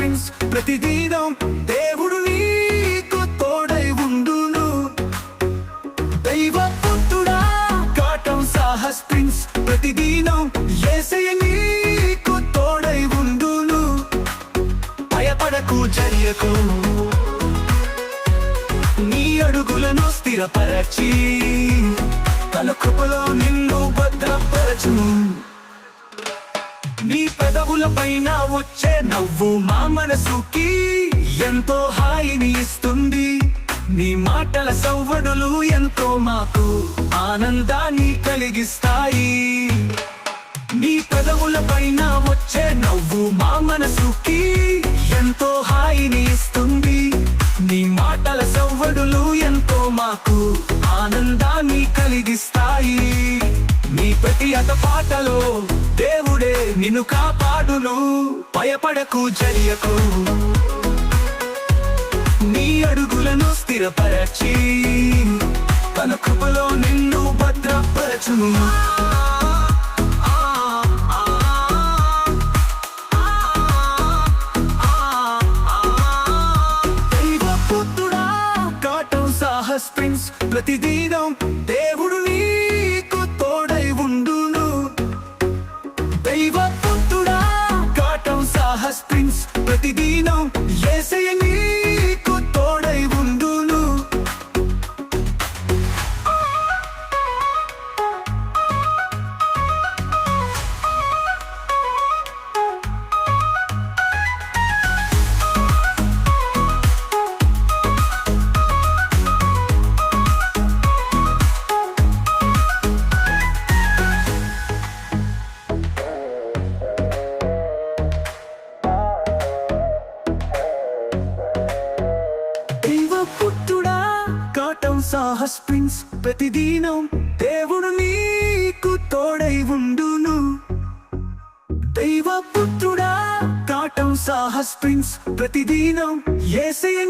Prince ప్రతిదినం దేవుడు నీకు తోడై ఉండును. దైవ పుత్రుడా కాటం సాహస్ ప్రిన్స్ ప్రతిదినం యేసయ్య నీకు తోడై ఉండును. భయపడకు జరియకు నీ అడుగులను స్థిరపరచి తన కృపలో నిన్ను భద్రపరచును. నీ పెదవుల పైన వచ్చే నవ్వు మా మనసుకి ఎంతో హాయిని ఇస్తుంది. నీ మాటల సవ్వడులు ఎంతో మాకు ఆనందాన్ని కలిగిస్తాయి. నీ పెదవుల పైన వచ్చే నవ్వు మా మనసుకి ఎంతో హాయిని ఇస్తుంది. నీ మాటల సవ్వడులు ఎంతో మాకు ఆనందాన్ని కలిగిస్తాయి. నీ ప్రతి పాటలో దేవుడే నిన్ను కాపాడును. భయపడకు జరియకు నీ అడుగులను స్థిరపరచి తన కృపలో నిన్ను భద్రపరచును. దైవ పుత్రుడా కాటం సాహస్ ప్రిన్స్ ప్రతిదినం దేవుడు నీకు తోడై ఉండును. దైవ పుత్రుడా కాటం సాహస్ ప్రిన్స్ ప్రతిదినం యేసయ్య నీకు తోడై ఉండును. దైవ పుత్రుడా కాటం సాహస్ ప్రిన్స్ ప్రతిదినం దేవుడు నీకు తోడై ఉండును. దైవ పుత్రుడా కాటం సాహస్ ప్రిన్స్ ప్రతిదినం యేసయ్య